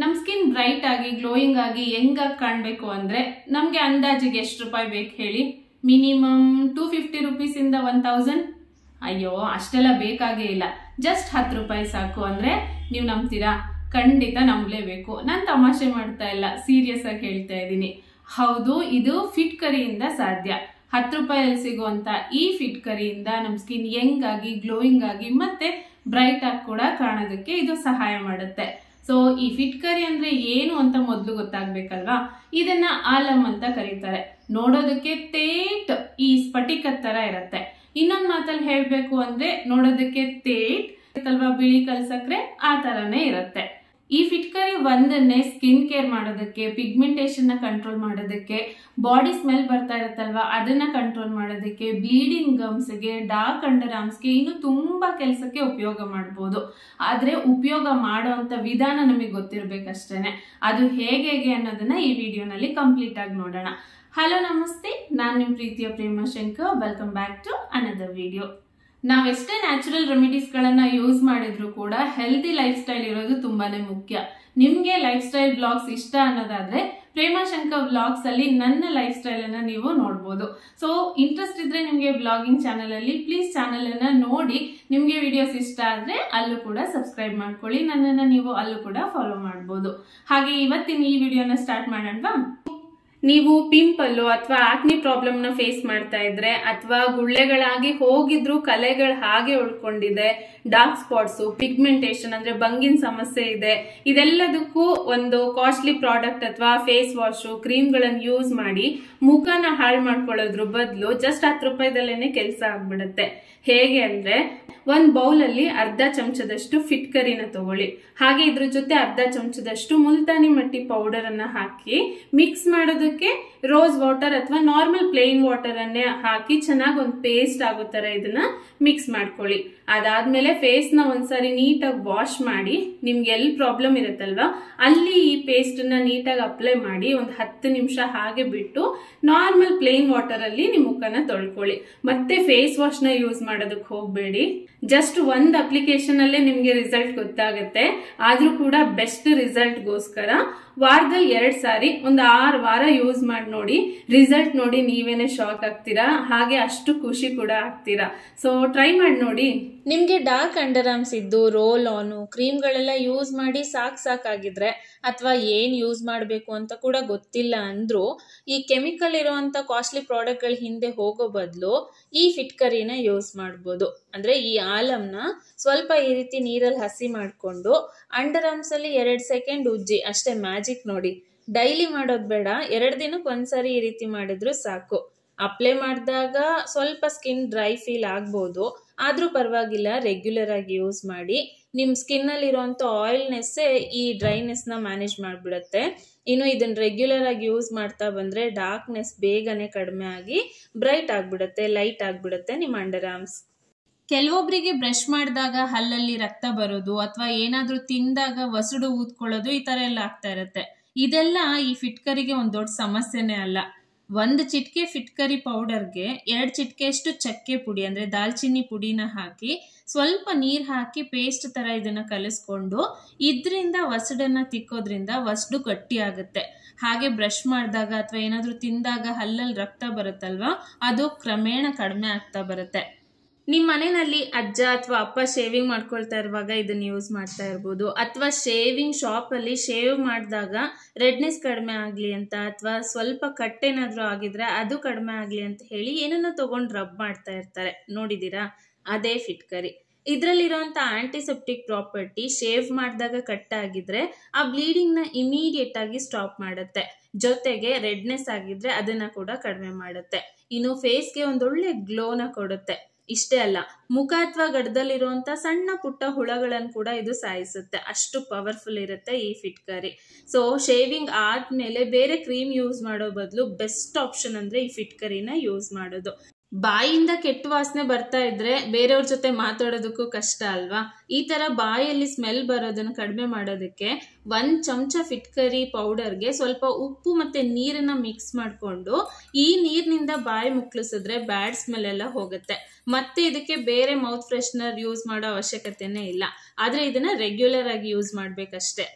ನಮ್ skin bright ಆಗಿ glowing ಆಗಿ ಹೆಂಗಾಗಿ ಕಾಣಬೇಕು ಅಂದ್ರೆ ನಮ್ಗೆ ಅಂದಾಜಿಗೆ ಎಷ್ಟು ರೂಪಾಯಿ ಬೇಕು ಹೇಳಿ? ಮಿನಿಮಮ್ 250 ರೂಪೀಸ್ ಇಂದ 1000. ಅಯ್ಯೋ ಅಷ್ಟೆಲ್ಲ ಬೇಕಾಗೇ ಇಲ್ಲ, ಜಸ್ಟ್ 10 ರೂಪಾಯಿ ಸಾಕು ಅಂದ್ರೆ ನೀವು ನಂಬ್ತೀರಾ? ಖಂಡಿತ ನಂಬಲೇಬೇಕು. ನಾನು ತಮಾಷೆ ಮಾಡ್ತಾ ಇಲ್ಲ, ಸೀರಿಯಸ್ ಆಗಿ ಹೇಳ್ತಾ ಇದ್ದೀನಿ. ಹೌದು, ಇದು ಫಿಟ್ ಕರಿಯಿಂದ ಸಾಧ್ಯ. 10 ರೂಪಾಯಲ್ಲಿ ಸಿಗುವಂತ ಈ ಫಿಟ್ ಕರಿಯಿಂದ ನಮ್ ಸ್ಕಿನ್ ಹೆಂಗಾಗಿ ಗ್ಲೋಯಿಂಗ್ ಆಗಿ ಮತ್ತೆ ಬ್ರೈಟ್ ಆಗಿ ಕೂಡ ಕಾಣೋದಕ್ಕೆ ಇದು ಸಹಾಯ ಮಾಡುತ್ತೆ. ಸೊ ಈ ಫಿಟ್ ಕರಿ ಅಂದ್ರೆ ಏನು ಅಂತ ಮೊದಲು ಗೊತ್ತಾಗ್ಬೇಕಲ್ವಾ? ಇದನ್ನ ಆಲಮ್ ಅಂತ ಕರೀತಾರೆ. ನೋಡೋದಕ್ಕೆ ತೇಟ್ ಈ ಸ್ಫಟಿಕದ ತರ ಇರತ್ತೆ. ಇನ್ನೊಂದ್ ಮಾತಲ್ಲಿ ಹೇಳ್ಬೇಕು ಅಂದ್ರೆ ನೋಡೋದಕ್ಕೆ ತೇಟ್ ಅಲ್ವಾ, ಬಿಳಿ ಕಲ್ಸಕ್ರೆ ಆ ತರನೇ ಇರತ್ತೆ. ಈ ಫಿಟ್ ಕರಿ ಒಂದನ್ನೇ ಸ್ಕಿನ್ ಕೇರ್ ಮಾಡೋದಕ್ಕೆ, ಪಿಗ್ಮೆಂಟೇಷನ್ ನ ಕಂಟ್ರೋಲ್ ಮಾಡೋದಕ್ಕೆ, ಬಾಡಿ ಸ್ಮೆಲ್ ಬರ್ತಾ ಇರುತ್ತಲ್ವಾ ಅದನ್ನ ಕಂಟ್ರೋಲ್ ಮಾಡೋದಕ್ಕೆ, ಬ್ಲೀಡಿಂಗ್ ಗಮ್ಸ್ಗೆ, ಡಾರ್ಕ್ ಅಂಡರ್ ಆರ್ಮ್ಸ್ಗೆ ಇನ್ನು ತುಂಬಾ ಕೆಲಸಕ್ಕೆ ಉಪಯೋಗ ಮಾಡಬಹುದು. ಆದ್ರೆ ಉಪಯೋಗ ಮಾಡುವಂತ ವಿಧಾನ ನಮಗೆ ಗೊತ್ತಿರ್ಬೇಕಷ್ಟೇನೆ. ಅದು ಹೇಗೆ ಅನ್ನೋದನ್ನ ಈ ವಿಡಿಯೋನಲ್ಲಿ ಕಂಪ್ಲೀಟ್ ಆಗಿ ನೋಡೋಣ. ಹಲೋ ನಮಸ್ತೆ, ನಾನು ನಿಮ್ ಪ್ರೀತಿಯ Prema Shankar. Welcome back to another video. ನಾವೆಷ್ಟೇ ನ್ಯಾಚುರಲ್ ರೆಮಿಡೀಸ್ ಗಳನ್ನ ಯೂಸ್ ಮಾಡಿದ್ರು ಕೂಡ ಹೆಲ್ದಿ ಲೈಫ್ ಸ್ಟೈಲ್ ಇರೋದು ತುಂಬಾನೇ ಮುಖ್ಯ. ನಿಮ್ಗೆ ಲೈಫ್ ಸ್ಟೈಲ್ ಬ್ಲಾಗ್ಸ್ ಇಷ್ಟ ಅನ್ನೋದಾದ್ರೆ ಪ್ರೇಮ ಶಂಕರ್ ಬ್ಲಾಗ್ಸ್ ಅಲ್ಲಿ ನನ್ನ ಲೈಫ್ ಸ್ಟೈಲ್ ಅನ್ನ ನೀವು ನೋಡಬಹುದು. ಸೊ ಇಂಟ್ರೆಸ್ಟ್ ಇದ್ರೆ ನಿಮ್ಗೆ ಬ್ಲಾಗಿಂಗ್ ಚಾನಲ್ ಅಲ್ಲಿ ಪ್ಲೀಸ್ ಚಾನಲ್ ಅನ್ನ ನೋಡಿ. ನಿಮ್ಗೆ ವಿಡಿಯೋಸ್ ಇಷ್ಟ ಆದ್ರೆ ಅಲ್ಲೂ ಕೂಡ ಸಬ್ಸ್ಕ್ರೈಬ್ ಮಾಡ್ಕೊಳ್ಳಿ, ನನ್ನನ್ನ ನೀವು ಅಲ್ಲೂ ಕೂಡ ಫಾಲೋ ಮಾಡಬಹುದು. ಹಾಗೆ ಇವತ್ತಿನ ಈ ವಿಡಿಯೋನ ಸ್ಟಾರ್ಟ್ ಮಾಡೋಣವಾ? ನೀವು ಪಿಂಪಲ್ ಅಥವಾ ಆಕ್ನಿ ಪ್ರಾಬ್ಲಮ್ ನ ಫೇಸ್ ಮಾಡ್ತಾ ಇದ್ರೆ, ಅಥವಾ ಗುಳ್ಳೆಗಳಾಗಿ ಹೋಗಿದ್ರು ಕಲೆಗಳು ಹಾಗೆ ಉಳ್ಕೊಂಡಿದೆ, ಡಾರ್ಕ್ ಸ್ಪಾಟ್ಸ್, ಪಿಗ್ಮೆಂಟೇಷನ್ ಅಂದ್ರೆ ಬಂಗಿನ ಸಮಸ್ಯೆ ಇದೆ, ಇದೆಲ್ಲದಕ್ಕೂ ಒಂದು ಕಾಸ್ಟ್ಲಿ ಪ್ರಾಡಕ್ಟ್ ಅಥವಾ ಫೇಸ್ ವಾಶ್, ಕ್ರೀಮ್ ಗಳನ್ನ ಯೂಸ್ ಮಾಡಿ ಮುಖನ ಹಾಳು ಮಾಡ್ಕೊಳ್ಳೋದ್ರ ಬದಲು ಜಸ್ಟ್ 10 ರೂಪಾಯಿದಲ್ಲೇನೆ ಕೆಲಸ ಆಗ್ಬಿಡುತ್ತೆ. ಹೇಗೆ ಅಂದ್ರೆ, ಒಂದ್ ಬೌಲ್ ಅಲ್ಲಿ ಅರ್ಧ ಚಮಚದಷ್ಟು ಫಿಟ್ ಕರಿನ ತಗೊಳ್ಳಿ. ಹಾಗೆ ಇದ್ರ ಜೊತೆ ಅರ್ಧ ಚಮಚದಷ್ಟು ಮುಲ್ತಾನಿ ಮಟ್ಟಿ ಪೌಡರ್ ಅನ್ನ ಹಾಕಿ ಮಿಕ್ಸ್ ಮಾಡೋದಕ್ಕೆ ರೋಸ್ ವಾಟರ್ ಅಥವಾ ನಾರ್ಮಲ್ ಪ್ಲೇನ್ ವಾಟರ್ ಅನ್ನೇ ಹಾಕಿ ಚೆನ್ನಾಗಿ ಒಂದು ಪೇಸ್ಟ್ ಆಗೋ ತರ ಇದನ್ನ ಮಿಕ್ಸ್ ಮಾಡ್ಕೊಳ್ಳಿ. ಅದಾದ್ಮೇಲೆ ಫೇಸ್ ನ ಒಂದ್ಸರಿ ನೀಟಾಗಿ ವಾಶ್ ಮಾಡಿ, ನಿಮ್ಗೆ ಎಲ್ಲಿ ಪ್ರಾಬ್ಲಮ್ ಇರುತ್ತಲ್ವಾ ಅಲ್ಲಿ ಈ ಪೇಸ್ಟ್ ನ ನೀಟಾಗಿ ಅಪ್ಲೈ ಮಾಡಿ ಒಂದು 10 ನಿಮಿಷ ಹಾಗೆ ಬಿಟ್ಟು ನಾರ್ಮಲ್ ಪ್ಲೇನ್ ವಾಟರ್ ಅಲ್ಲಿ ನಿಮ್ ಮುಖನ ತೊಳ್ಕೊಳ್ಳಿ. ಮತ್ತೆ ಫೇಸ್ ವಾಶ್ ನ ಯೂಸ್ ಮಾಡೋದಕ್ಕೆ ಹೋಗ್ಬೇಡಿ. ಜಸ್ಟ್ ಒಂದ್ ಅಪ್ಲಿಕೇಶನ್ ಅಲ್ಲೇ ನಿಮ್ಗೆ ರಿಸಲ್ಟ್ ಗೊತ್ತಾಗುತ್ತೆ. ಆದ್ರೂ ಕೂಡ ಬೆಸ್ಟ್ ರಿಸಲ್ಟ್ ಗೋಸ್ಕರ ವಾರದಲ್ಲಿ 2 ಸಾರಿ ಒಂದು 6 ವಾರ ಯೂಸ್ ಮಾಡಿ ನೋಡಿ. ರಿಸಲ್ಟ್ ನೋಡಿ ನೀವೇನೆ ಶಾಕ್ ಆಗ್ತೀರಾ, ಹಾಗೆ ಅಷ್ಟು ಖುಷಿ ಕೂಡ ಆಗ್ತೀರಾ. ಸೊ ಟ್ರೈ ಮಾಡಿ ನೋಡಿ. ನಿಮ್ಗೆ ಡಾರ್ಕ್ ಅಂಡರ್ ಆರ್ಮ್ಸ್ ಇದ್ದು ರೋಲ್ ಆನ್ ಕ್ರೀಮ್ ಗಳೆಲ್ಲ ಯೂಸ್ ಮಾಡಿ ಸಾಕಾಗಿದ್ರೆ, ಅಥವಾ ಏನ್ ಯೂಸ್ ಮಾಡಬೇಕು ಅಂತ ಕೂಡ ಗೊತ್ತಿಲ್ಲ ಅಂದ್ರೂ ಈ ಕೆಮಿಕಲ್ ಇರುವಂತ ಕಾಸ್ಟ್ಲಿ ಪ್ರಾಡಕ್ಟ್ ಗಳ ಹಿಂದೆ ಹೋಗೋ ಬದಲು ಈ ಫಿಟ್ ಕರಿನ ಯೂಸ್ ಮಾಡಬಹುದು. ಅಂದ್ರೆ ಈ ಆಲಮ್ನ ಸ್ವಲ್ಪ ಈ ರೀತಿ ನೀರಲ್ಲಿ ಹಸಿ ಮಾಡ್ಕೊಂಡು ಅಂಡರ್ ಆರ್ಮ್ಸ್ ಅಲ್ಲಿ 2 ಸೆಕೆಂಡ್ ಉಜ್ಜಿ ಅಷ್ಟೇ. ಮ್ಯಾಜಿಕ್ ನೋಡಿ. ಡೈಲಿ ಮಾಡೋದ್ ಬೇಡ, 2 ದಿನಕ್ಕೆ ಒಂದ್ಸರಿ ಈ ರೀತಿ ಮಾಡಿದ್ರು ಸಾಕು. ಅಪ್ಲೈ ಮಾಡಿದಾಗ ಸ್ವಲ್ಪ ಸ್ಕಿನ್ ಡ್ರೈ ಫೀಲ್ ಆಗ್ಬಹುದು, ಆದ್ರೂ ಪರವಾಗಿಲ್ಲ, ರೆಗ್ಯುಲರ್ ಆಗಿ ಯೂಸ್ ಮಾಡಿ. ನಿಮ್ ಸ್ಕಿನ್ ಅಲ್ಲಿ ಇರುವಂತ ಆಯಿಲ್ನೆಸ್ ಈ ಡ್ರೈನೆಸ್ ನ ಮ್ಯಾನೇಜ್ ಮಾಡ್ಬಿಡುತ್ತೆ. ಇನ್ನು ಇದನ್ನ ರೆಗ್ಯುಲರ್ ಆಗಿ ಯೂಸ್ ಮಾಡ್ತಾ ಬಂದ್ರೆ ಡಾರ್ಕ್ನೆಸ್ ಬೇಗನೆ ಕಡಿಮೆ ಆಗಿ ಬ್ರೈಟ್ ಆಗ್ಬಿಡುತ್ತೆ, ಲೈಟ್ ಆಗ್ಬಿಡುತ್ತೆ ನಿಮ್ ಅಂಡರ್ ಆರ್ಮ್ಸ್. ಕೆಲವೊಬ್ಬರಿಗೆ ಬ್ರಷ್ ಮಾಡಿದಾಗ ಹಲ್ಲಲ್ಲಿ ರಕ್ತ ಬರೋದು, ಅಥವಾ ಏನಾದ್ರೂ ತಿಂದಾಗ ವಸಡು ಊದ್ಕೊಳ್ಳೋದು, ಈ ತರ ಎಲ್ಲ ಆಗ್ತಾ ಇರತ್ತೆ. ಇದೆಲ್ಲ ಈ ಫಿಟ್ ಕರಿಗೆ ಒಂದ್ ದೊಡ್ಡ ಸಮಸ್ಯೆನೇ ಅಲ್ಲ. 1 ಚಿಟಿಕೆ ಫಿಟ್ ಕರಿ ಪೌಡರ್ಗೆ 2 ಚಿಟಿಕೆಯಷ್ಟು ಚಕ್ಕೆ ಪುಡಿ ಅಂದ್ರೆ ದಾಲ್ಚಿನ್ನಿ ಪುಡಿನ ಹಾಕಿ ಸ್ವಲ್ಪ ನೀರ್ ಹಾಕಿ ಪೇಸ್ಟ್ ತರ ಇದನ್ನ ಕಲಿಸ್ಕೊಂಡು ಇದ್ರಿಂದ ವಸಡನ್ನ ತಿಕ್ಕೋದ್ರಿಂದ ವಸಡು ಗಟ್ಟಿ ಆಗುತ್ತೆ. ಹಾಗೆ ಬ್ರಷ್ ಮಾಡಿದಾಗ ಅಥವಾ ಏನಾದ್ರೂ ತಿಂದಾಗ ಹಲ್ಲಲ್ಲಿ ರಕ್ತ ಬರುತ್ತಲ್ವಾ, ಅದು ಕ್ರಮೇಣ ಕಡಿಮೆ ಆಗ್ತಾ ಬರುತ್ತೆ. ನಿಮ್ ಮನೆಯಲ್ಲಿ ಅಜ್ಜ ಅಥವಾ ಅಪ್ಪ ಶೇವಿಂಗ್ ಮಾಡ್ಕೊಳ್ತಾ ಇರುವಾಗ ಇದನ್ನ ಯೂಸ್ ಮಾಡ್ತಾ ಇರ್ಬೋದು. ಅಥವಾ ಶೇವಿಂಗ್ ಶಾಪ್ ಅಲ್ಲಿ ಶೇವ್ ಮಾಡಿದಾಗ ರೆಡ್ನೆಸ್ ಕಡಿಮೆ ಆಗ್ಲಿ ಅಂತ, ಅಥವಾ ಸ್ವಲ್ಪ ಕಟ್ಟೇನಾದ್ರೂ ಆಗಿದ್ರೆ ಅದು ಕಡಿಮೆ ಆಗ್ಲಿ ಅಂತ ಹೇಳಿ ಏನನ್ನ ತಗೊಂಡ್ ರಬ್ ಮಾಡ್ತಾ ಇರ್ತಾರೆ, ನೋಡಿದೀರಾ? ಅದೇ ಫಿಟ್ ಕರಿ. ಇದ್ರಲ್ಲಿರುವಂತ ಆಂಟಿಸೆಪ್ಟಿಕ್ ಪ್ರಾಪರ್ಟಿ ಶೇವ್ ಮಾಡಿದಾಗ ಕಟ್ಟಾಗಿದ್ರೆ ಆ ಬ್ಲೀಡಿಂಗ್ ನ ಇಮಿಡಿಯೇಟ್ ಆಗಿ ಸ್ಟಾಪ್ ಮಾಡುತ್ತೆ. ಜೊತೆಗೆ ರೆಡ್ನೆಸ್ ಆಗಿದ್ರೆ ಅದನ್ನ ಕೂಡ ಕಡಿಮೆ ಮಾಡುತ್ತೆ. ಇನ್ನು ಫೇಸ್ಗೆ ಒಂದೊಳ್ಳೆ ಗ್ಲೋನ ಕೊಡುತ್ತೆ. ಇಷ್ಟೇ ಅಲ್ಲ, ಮುಖ ಅಥವಾ ಗಡ್ಡದಲ್ಲಿರುವಂತ ಸಣ್ಣ ಪುಟ್ಟ ಹುಳಗಳನ್ನು ಕೂಡ ಇದು ಸಾಯಿಸುತ್ತೆ. ಅಷ್ಟು ಪವರ್ಫುಲ್ ಇರುತ್ತೆ ಈ ಫಿಟ್ ಕರಿ. ಸೊ ಶೇವಿಂಗ್ ಆದ್ಮೇಲೆ ಬೇರೆ ಕ್ರೀಮ್ ಯೂಸ್ ಮಾಡೋ ಬದಲು ಬೆಸ್ಟ್ ಆಪ್ಷನ್ ಅಂದ್ರೆ ಈ ಫಿಟ್ ಕರಿನ ಯೂಸ್ ಮಾಡೋದು. ಬಾಯಿಯಿಂದ ಕೆಟ್ಟ ವಾಸನೆ ಬರ್ತಾ ಇದ್ರೆ ಬೇರೆಯವ್ರ ಜೊತೆ ಮಾತಾಡೋದಕ್ಕೂ ಕಷ್ಟ ಅಲ್ವಾ? ಈ ತರ ಬಾಯಲ್ಲಿ ಸ್ಮೆಲ್ ಬರೋದನ್ನ ಕಡಿಮೆ ಮಾಡೋದಕ್ಕೆ 1 ಚಮಚ ಫಿಟ್ ಕರಿ ಪೌಡರ್ಗೆ ಸ್ವಲ್ಪ ಉಪ್ಪು ಮತ್ತೆ ನೀರನ್ನ ಮಿಕ್ಸ್ ಮಾಡ್ಕೊಂಡು ಈ ನೀರಿನಿಂದ ಬಾಯಿ ಮುಕ್ಳಿಸಿದ್ರೆ ಬ್ಯಾಡ್ ಸ್ಮೆಲ್ ಎಲ್ಲ ಹೋಗುತ್ತೆ. ಮತ್ತೆ ಇದಕ್ಕೆ ಬೇರೆ ಮೌತ್ ಫ್ರೆಶ್ನರ್ ಯೂಸ್ ಮಾಡೋ ಅವಶ್ಯಕತೆನೇ ಇಲ್ಲ. ಆದ್ರೆ ಇದನ್ನ ರೆಗ್ಯುಲರ್ ಆಗಿ ಯೂಸ್ ಮಾಡ್ಬೇಕಷ್ಟೇ.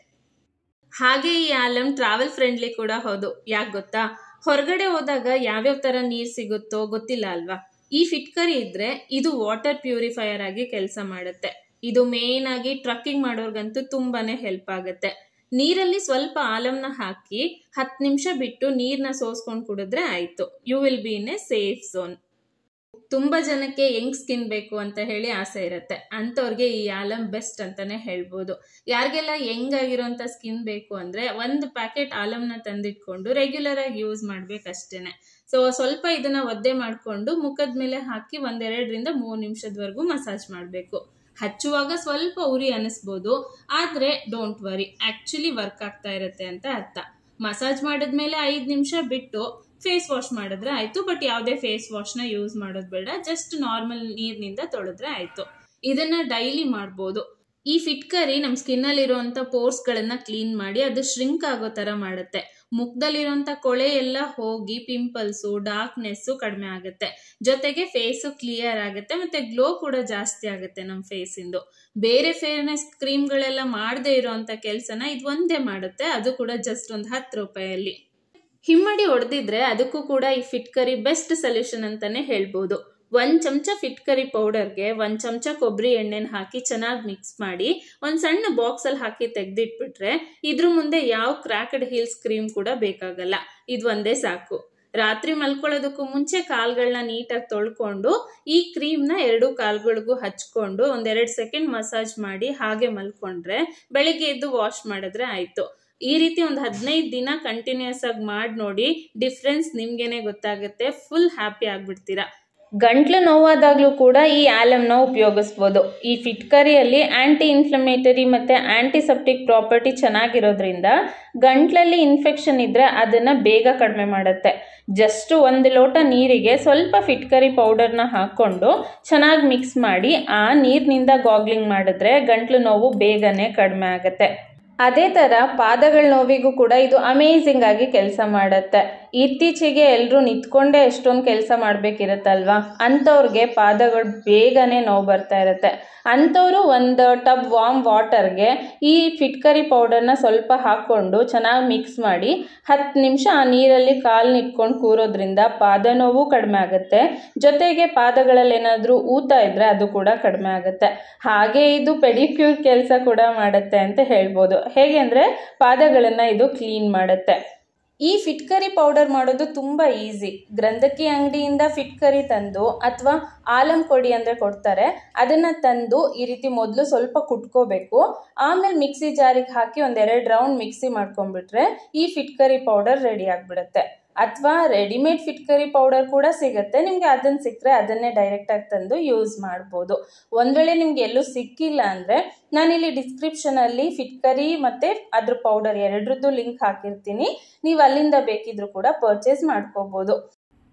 ಹಾಗೆ ಈ ಆಲಮ್ ಟ್ರಾವೆಲ್ ಫ್ರೆಂಡ್ಲಿ ಕೂಡ ಹೌದು. ಯಾಕೆ ಗೊತ್ತಾ, ಹೊರಗಡೆ ಹೋದಾಗ ಯಾವ್ಯಾವ ತರ ನೀರ್ ಸಿಗುತ್ತೋ ಗೊತ್ತಿಲ್ಲ ಅಲ್ವಾ. ಈ ಫಿಟ್ಕರಿ ಇದ್ರೆ ಇದು ವಾಟರ್ ಪ್ಯೂರಿಫೈಯರ್ ಆಗಿ ಕೆಲಸ ಮಾಡುತ್ತೆ. ಇದು ಮೇನ್ ಆಗಿ ಟ್ರಕ್ಕಿಂಗ್ ಮಾಡೋರ್ಗಂತೂ ತುಂಬಾನೇ ಹೆಲ್ಪ್ ಆಗುತ್ತೆ. ನೀರಲ್ಲಿ ಸ್ವಲ್ಪ ಆಲಂನ ಹಾಕಿ 10 ನಿಮಿಷ ಬಿಟ್ಟು ನೀರ್ನ ಸೋಸ್ಕೊಂಡು ಕುಡಿದ್ರೆ ಆಯ್ತು. You will be in a safe zone. ತುಂಬಾ ಜನಕ್ಕೆ ಯಂಗ್ ಸ್ಕಿನ್ ಬೇಕು ಅಂತ ಹೇಳಿ ಆಸೆ ಇರುತ್ತೆ. ಅಂತವ್ರಿಗೆ ಈ ಆಲಮ್ ಬೆಸ್ಟ್ ಅಂತಾನೆ ಹೇಳ್ಬೋದು. ಯಾರಿಗೆಲ್ಲ ಯಂಗ್ ಆಗಿರೋಂಥ ಸ್ಕಿನ್ ಬೇಕು ಅಂದ್ರೆ 1 ಪ್ಯಾಕೆಟ್ ಆಲಮ್ನ ತಂದಿಟ್ಕೊಂಡು ರೆಗ್ಯುಲರ್ ಆಗಿ ಯೂಸ್ ಮಾಡ್ಬೇಕಷ್ಟೇನೆ. ಸೊ ಸ್ವಲ್ಪ ಇದನ್ನ ಒದ್ದೆ ಮಾಡ್ಕೊಂಡು ಮುಖದ ಮೇಲೆ ಹಾಕಿ 1-2 3 ನಿಮಿಷದವರೆಗೂ ಮಸಾಜ್ ಮಾಡಬೇಕು. ಹಚ್ಚುವಾಗ ಸ್ವಲ್ಪ ಉರಿ ಅನಿಸ್ಬೋದು, ಆದ್ರೆ ಡೋಂಟ್ ವರಿ, ಆಕ್ಚುಲಿ ವರ್ಕ್ ಆಗ್ತಾ ಇರುತ್ತೆ ಅಂತ ಅರ್ಥ. ಮಸಾಜ್ ಮಾಡಿದ್ಮೇಲೆ 5 ನಿಮಿಷ ಬಿಟ್ಟು ಫೇಸ್ ವಾಶ್ ಮಾಡಿದ್ರೆ ಆಯ್ತು. ಬಟ್ ಯಾವುದೇ ಫೇಸ್ ವಾಶ್ ನ ಯೂಸ್ ಮಾಡೋದು ಬೇಡ, ಜಸ್ಟ್ ನಾರ್ಮಲ್ ನೀರಿನಿಂದ ತೊಳೆದ್ರೆ ಆಯ್ತು. ಇದನ್ನ ಡೈಲಿ ಮಾಡ್ಬೋದು. ಈ ಫಿಟ್ಕರಿ ನಮ್ ಸ್ಕಿನ್ ಅಲ್ಲಿ ಇರುವಂತ ಪೋರ್ಸ್ ಗಳನ್ನ ಕ್ಲೀನ್ ಮಾಡಿ ಅದು ಶ್ರಿಂಕ್ ಆಗೋ ತರ ಮಾಡುತ್ತೆ. ಮುಖದಲ್ಲಿರುವಂತ ಕೊಳೆ ಎಲ್ಲ ಹೋಗಿ ಪಿಂಪಲ್ಸು ಡಾರ್ಕ್ನೆಸ್ ಕಡಿಮೆ ಆಗುತ್ತೆ. ಜೊತೆಗೆ ಫೇಸ್ ಕ್ಲಿಯರ್ ಆಗುತ್ತೆ, ಮತ್ತೆ ಗ್ಲೋ ಕೂಡ ಜಾಸ್ತಿ ಆಗುತ್ತೆ ನಮ್ ಫೇಸ್ ಇಂದು. ಬೇರೆ ಫೇರ್ನೆಸ್ ಕ್ರೀಮ್ ಗಳೆಲ್ಲ ಮಾಡದೇ ಇರೋಂತ ಕೆಲ್ಸನ ಇದು ಒಂದೇ ಮಾಡುತ್ತೆ, ಅದು ಕೂಡ ಜಸ್ಟ್ ಒಂದು 10 ರೂಪಾಯಲ್ಲಿ. ಹಿಮ್ಮಡಿ ಹೊಡೆದಿದ್ರೆ ಅದಕ್ಕೂ ಕೂಡ ಈ ಫಿಟ್ಕರಿ ಬೆಸ್ಟ್ ಸೊಲ್ಯೂಷನ್ ಅಂತಾನೆ ಹೇಳ್ಬೋದು. 1 ಚಮಚ ಫಿಟ್ಕರಿ ಪೌಡರ್ಗೆ 1 ಚಮಚ ಕೊಬ್ಬರಿ ಎಣ್ಣೆನ ಹಾಕಿ ಚೆನ್ನಾಗಿ ಮಿಕ್ಸ್ ಮಾಡಿ ಒಂದು ಸಣ್ಣ ಬಾಕ್ಸ್ ಅಲ್ಲಿ ಹಾಕಿ ತೆಗೆದಿಟ್ಬಿಟ್ರೆ ಇದ್ರ ಮುಂದೆ ಯಾವ ಕ್ರ್ಯಾಕ್ಡ್ ಹೀಲ್ಸ್ ಕ್ರೀಮ್ ಕೂಡ ಬೇಕಾಗಲ್ಲ. ಇದು ಒಂದೇ ಸಾಕು. ರಾತ್ರಿ ಮಲ್ಕೊಳ್ಳೋದಕ್ಕೂ ಮುಂಚೆ ಕಾಲ್ಗಳನ್ನ ನೀಟಾಗಿ ತೊಳ್ಕೊಂಡು ಈ ಕ್ರೀಮ್ನ 2 ಕಾಲ್ಗಳಿಗೂ ಹಚ್ಕೊಂಡು 1-2 ಸೆಕೆಂಡ್ ಮಸಾಜ್ ಮಾಡಿ ಹಾಗೆ ಮಲ್ಕೊಂಡ್ರೆ ಬೆಳಿಗ್ಗೆ ಎದ್ದು ವಾಶ್ ಮಾಡಿದ್ರೆ ಆಯ್ತು. ಈ ರೀತಿ ಒಂದು 15 ದಿನ ಕಂಟಿನ್ಯೂಸ್ ಆಗಿ ಮಾಡಿ ನೋಡಿ, ಡಿಫ್ರೆನ್ಸ್ ನಿಮ್ಗೇನೆ ಗೊತ್ತಾಗುತ್ತೆ. ಫುಲ್ ಹ್ಯಾಪಿ ಆಗ್ಬಿಡ್ತೀರಾ. ಗಂಟ್ಲು ನೋವಾದಾಗ್ಲೂ ಕೂಡ ಈ ಆಲಮ್ನ ಉಪಯೋಗಿಸ್ಬೋದು. ಈ ಫಿಟ್ಕರಿಯಲ್ಲಿ ಆಂಟಿ ಇನ್ಫ್ಲಮೇಟರಿ ಮತ್ತೆ ಆಂಟಿಸೆಪ್ಟಿಕ್ ಪ್ರಾಪರ್ಟಿ ಚೆನ್ನಾಗಿರೋದ್ರಿಂದ ಗಂಟ್ಲಲ್ಲಿ ಇನ್ಫೆಕ್ಷನ್ ಇದ್ರೆ ಅದನ್ನ ಬೇಗ ಕಡಿಮೆ ಮಾಡುತ್ತೆ. ಜಸ್ಟ್ 1 ಲೋಟ ನೀರಿಗೆ ಸ್ವಲ್ಪ ಫಿಟ್ಕರಿ ಪೌಡರ್ನ ಹಾಕೊಂಡು ಚೆನ್ನಾಗಿ ಮಿಕ್ಸ್ ಮಾಡಿ ಆ ನೀರಿನಿಂದ ಗಾಗ್ಲಿಂಗ್ ಮಾಡಿದ್ರೆ ಗಂಟ್ಲು ನೋವು ಬೇಗನೆ ಕಡಿಮೆ ಆಗುತ್ತೆ. ಅದೇ ತರ ಪಾದಗಳ ನೋವಿಗೂ ಕೂಡ ಇದು ಅಮೇಝಿಂಗ್ ಆಗಿ ಕೆಲಸ ಮಾಡುತ್ತೆ. ಇತ್ತೀಚೆಗೆ ಎಲ್ಲರೂ ನಿಂತ್ಕೊಂಡೇ ಎಷ್ಟೊಂದು ಕೆಲಸ ಮಾಡ್ಬೇಕಿರುತ್ತಲ್ವಾ, ಅಂಥವ್ರಿಗೆ ಪಾದಗಳು ಬೇಗನೆ ನೋವು ಬರ್ತಾ ಇರುತ್ತೆ. ಅಂಥವ್ರು 1 ಟಬ್ ವಾರ್ಮ್ ವಾಟರ್ಗೆ ಈ ಫಿಟ್ಕರಿ ಪೌಡರ್ನ ಸ್ವಲ್ಪ ಹಾಕ್ಕೊಂಡು ಚೆನ್ನಾಗಿ ಮಿಕ್ಸ್ ಮಾಡಿ 10 ನಿಮಿಷ ಆ ನೀರಲ್ಲಿ ಕಾಲು ಇಟ್ಕೊಂಡು ಕೂರೋದ್ರಿಂದ ಪಾದ ನೋವು ಕಡಿಮೆ ಆಗುತ್ತೆ. ಜೊತೆಗೆ ಪಾದಗಳಲ್ಲಿ ಏನಾದರೂ ಊತ ಇದ್ರೆ ಅದು ಕೂಡ ಕಡಿಮೆ ಆಗುತ್ತೆ. ಹಾಗೆ ಇದು ಪೆಡಿಕ್ಯೂರ್ ಕೆಲಸ ಕೂಡ ಮಾಡುತ್ತೆ ಅಂತ ಹೇಳ್ಬೋದು. ಹೇಗೆ ಅಂದರೆ ಪಾದಗಳನ್ನು ಇದು ಕ್ಲೀನ್ ಮಾಡುತ್ತೆ. ಈ ಫಿಟ್ಕರಿ ಪೌಡರ್ ಮಾಡೋದು ತುಂಬ ಈಸಿ. ಗ್ರಂಥಕಿ ಅಂಗಡಿಯಿಂದ ಫಿಟ್ಕರಿ ತಂದು ಅಥವಾ ಆಲಮ್ ಕೊಡಿ ಅಂದರೆ ಕೊಡ್ತಾರೆ, ಅದನ್ನು ತಂದು ಈ ರೀತಿ ಮೊದಲು ಸ್ವಲ್ಪ ಕುಟ್ಕೋಬೇಕು. ಆಮೇಲೆ ಮಿಕ್ಸಿ ಜಾರಿಗೆ ಹಾಕಿ 1-2 ರೌಂಡ್ ಮಿಕ್ಸಿ ಮಾಡ್ಕೊಂಡ್ಬಿಟ್ರೆ ಈ ಫಿಟ್ಕರಿ ಪೌಡರ್ ರೆಡಿ ಆಗಿಬಿಡುತ್ತೆ. ಅಥವಾ ರೆಡಿಮೇಡ್ ಫಿಟ್ಕರಿ ಪೌಡರ್ ಕೂಡ ಸಿಗುತ್ತೆ ನಿಮಗೆ. ಅದನ್ನು ಸಿಕ್ಕರೆ ಅದನ್ನೇ ಡೈರೆಕ್ಟಾಗಿ ತಂದು ಯೂಸ್ ಮಾಡ್ಬೋದು. ಒಂದು ವೇಳೆ ನಿಮ್ಗೆ ಎಲ್ಲೂ ಸಿಕ್ಕಿಲ್ಲ ಅಂದರೆ ನಾನಿಲ್ಲಿ ಡಿಸ್ಕ್ರಿಪ್ಷನಲ್ಲಿ ಫಿಟ್ಕರಿ ಮತ್ತು ಅದ್ರ ಪೌಡರ್ 2ರದ್ದು ಲಿಂಕ್ ಹಾಕಿರ್ತೀನಿ. ನೀವು ಅಲ್ಲಿಂದ ಬೇಕಿದ್ರೂ ಕೂಡ ಪರ್ಚೇಸ್ ಮಾಡ್ಕೋಬೋದು.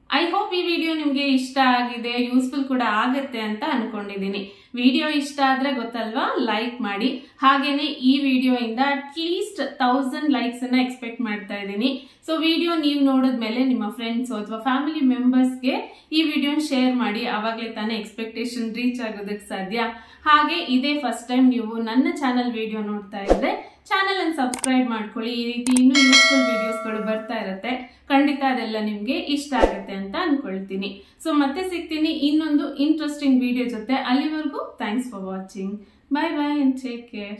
ಐ ಹೋಪ್ ಈ ವಿಡಿಯೋ ನಿಮಗೆ ಇಷ್ಟ ಆಗಿದೆ, ಯೂಸ್ಫುಲ್ ಕೂಡ ಆಗುತ್ತೆ ಅಂತ ಅನ್ಕೊಂಡಿದ್ದೀನಿ. ವಿಡಿಯೋ ಇಷ್ಟ ಆದ್ರೆ ಗೊತ್ತಲ್ವಾ, ಲೈಕ್ ಮಾಡಿ. ಹಾಗೇನೆ ಈ ವಿಡಿಯೋ ಇಂದ ಅಟ್ಲೀಸ್ಟ್ 1000 ಲೈಕ್ಸ್ ಅನ್ನ ಎಕ್ಸ್ಪೆಕ್ಟ್ ಮಾಡ್ತಾ ಇದ್ದೀನಿ. ಸೊ ವಿಡಿಯೋ ನೀವು ನೋಡಿದ್ಮೇಲೆ ನಿಮ್ಮ ಫ್ರೆಂಡ್ಸ್ ಅಥವಾ ಫ್ಯಾಮಿಲಿ ಮೆಂಬರ್ಸ್ಗೆ ಈ ವಿಡಿಯೋನ ಶೇರ್ ಮಾಡಿ. ಅವಾಗಲೇ ತಾನೇ ಎಕ್ಸ್ಪೆಕ್ಟೇಷನ್ ರೀಚ್ ಆಗೋದಕ್ಕೆ ಸಾಧ್ಯ. ಹಾಗೆ ಇದೇ ಫಸ್ಟ್ ಟೈಮ್ ನೀವು ನನ್ನ ಚಾನಲ್ ವಿಡಿಯೋ ನೋಡ್ತಾ ಇದ್ರೆ ಚಾನಲ್ ಅನ್ನು ಸಬ್ಸ್ಕ್ರೈಬ್ ಮಾಡ್ಕೊಳ್ಳಿ. ಈ ರೀತಿ ಇನ್ನೂ ಯೂಸ್ಫುಲ್ ವಿಡಿಯೋಸ್ಗಳು ಬರ್ತಾ ಇರುತ್ತೆ. ಖಂಡಿತ ಅದೆಲ್ಲ ನಿಮ್ಗೆ ಇಷ್ಟ ಆಗುತ್ತೆ ಅಂತ ಅನ್ಕೊಳ್ತೀನಿ. ಸೊ ಮತ್ತೆ ಸಿಗ್ತೀನಿ ಇನ್ನೊಂದು ಇಂಟ್ರೆಸ್ಟಿಂಗ್ ವಿಡಿಯೋ ಜೊತೆ. ಅಲ್ಲಿವರೆಗೂ thanks for watching. Bye bye and take care.